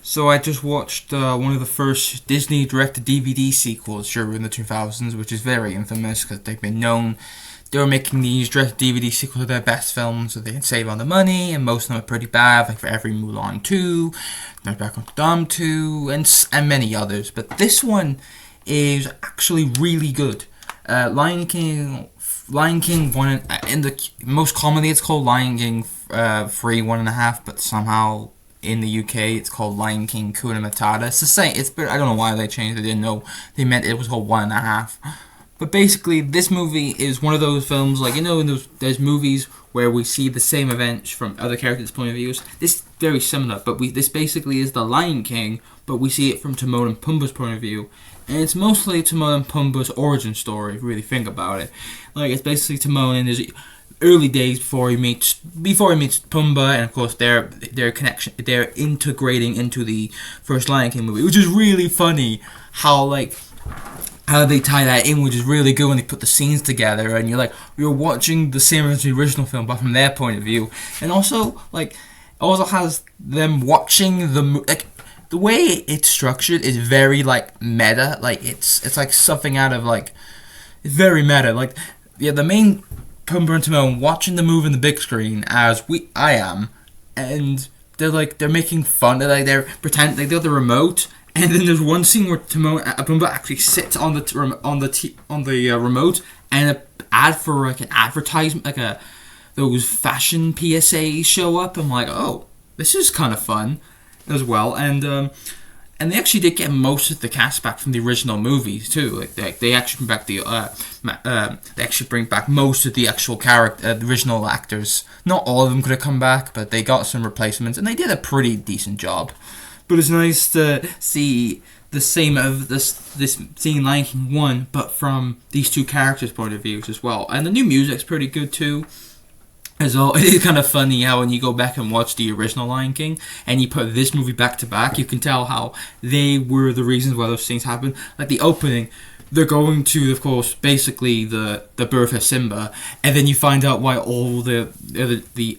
So I just watched one of the first Disney direct-to-DVD sequels during the 2000s, which is very infamous because they've been known they were making these direct-to-DVD sequels of their best films so they can save on the money, and most of them are pretty bad, like for every Mulan 2, Back on Dam 2, and many others. But this one is actually really good. Lion King one in the most commonly it's called Lion King 3 1.5, but somehow in the UK it's called Lion King Kuna Matata. It's the same. I don't know why they changed it. I didn't know they meant it was called 1.5. But basically, this movie is one of those films, like, in there's movies where we see the same events from other characters' point of views. This is very similar, but this basically is the Lion King, but we see it from Timon and Pumbaa's point of view. And it's mostly Timon and Pumbaa's origin story, if you really think about it. Like, it's basically Timon in his early days before he meets Pumbaa, and of course they're integrating into the first Lion King movie, which is really funny. How they tie that in, which is really good when they put the scenes together, and you're watching the same as the original film, but from their point of view, and also it also has them watching the way it's structured is very meta, it's like something out of it's very meta, the main Pumbaa and Timon watching the movie in the big screen as I am, and they're making fun, they're pretending they got the remote. And then there's one scene where Pumbaa actually sits on the remote, and an ad for an advertisement, those fashion PSAs show up. I'm like, oh, this is kind of fun, as well. And they actually did get most of the cast back from the original movies too. They actually bring back they actually bring back most of the actual the original actors. Not all of them could have come back, but they got some replacements, and they did a pretty decent job. But it's nice to see the same of this seeing Lion King 1, but from these two characters' point of views as well. And the new music's pretty good too. As well, it is kind of funny how when you go back and watch the original Lion King and you put this movie back to back, you can tell how they were the reasons why those things happened. Like the opening, they're going to, of course, basically the birth of Simba, and then you find out why all the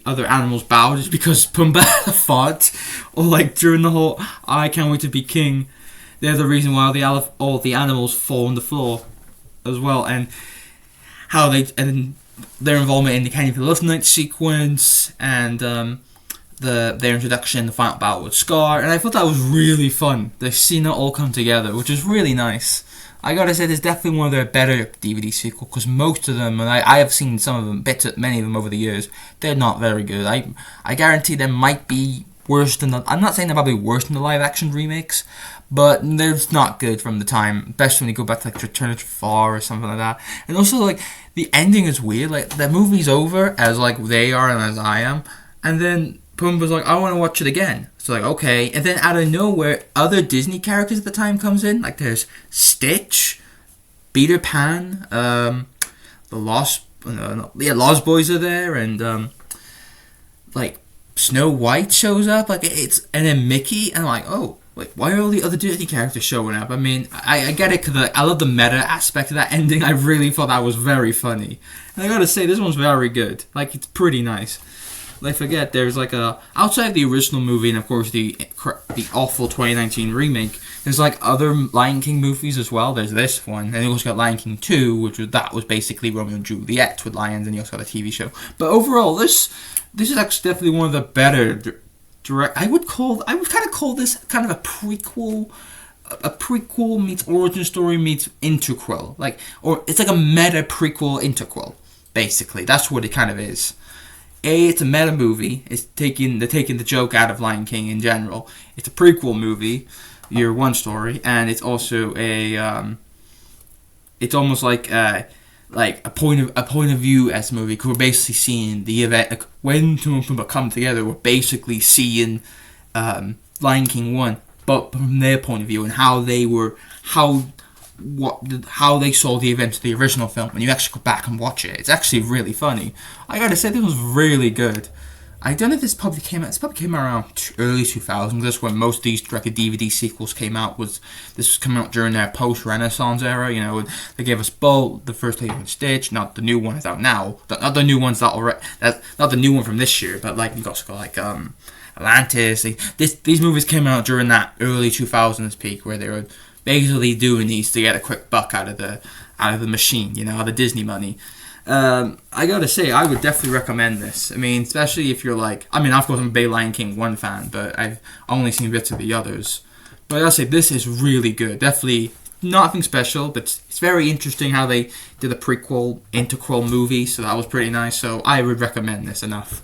other animals bowed is because Pumbaa fought, or during the whole "I can't wait to be king," they're the reason why all the animals fall on the floor, as well, and how their involvement in the Candy for the Love Night sequence, and their introduction, the final battle with Scar, and I thought that was really fun. They've seen it all come together, which is really nice. I gotta say, this is definitely one of their better DVD sequels, because most of them, and I have seen some of them, many of them over the years, they're not very good. I guarantee they might be worse than I'm not saying they're probably worse than the live action remakes, but they're not good from the time, especially when you go back to Return of Jafar or something like that. And also, the ending is weird. The movie's over as they are and as I am, and then Pumbaa's like, I want to watch it again. So okay, and then out of nowhere, other Disney characters at the time comes in. There's Stitch, Peter Pan, the Lost Boys are there, and Snow White shows up. And then Mickey, and I'm like, oh, why are all the other Disney characters showing up? I mean, I get it because I love the meta aspect of that ending. I really thought that was very funny, and I gotta say, this one's very good. It's pretty nice. Forget there's outside of the original movie and of course the awful 2019 remake, there's other Lion King movies as well. There's this one, and you also got Lion King 2, which was basically Romeo and Juliet with lions, and you also got a TV show. But overall, this is actually definitely one of the better direct. I would kind of call this kind of a prequel. A prequel meets origin story meets interquel, or it's a meta prequel interquel. Basically, that's what it kind of is. It's a meta movie. They're taking the joke out of Lion King in general. It's a prequel movie, year one story, and it's also it's almost like a point of view as a movie. Because we're basically seeing the event when Timon and Pumbaa come together. We're basically seeing Lion King 1, but from their point of view and how they saw the events of the original film. When you actually go back and watch it, it's actually really funny. I gotta say, this was really good. I don't know if this probably came out. This probably came out around early 2000s. That's when most of these direct-to-DVD sequels came out. This was coming out during their post-Renaissance era. And they gave us Bolt, the first Lilo and Stitch. Not the new one that's out now. Not the new ones not the new one from this year. But you also got Atlantis. These movies came out during that early 2000s peak where they were basically doing these to get a quick buck out of the machine, out of the Disney money. I gotta say, I would definitely recommend this. I mean, especially if you're like, of course, I'm a Bay Lion King 1 fan, but I've only seen bits of the others. But I gotta say, this is really good. Definitely nothing special, but it's very interesting how they did a prequel, interquel movie, so that was pretty nice. So I would recommend this enough.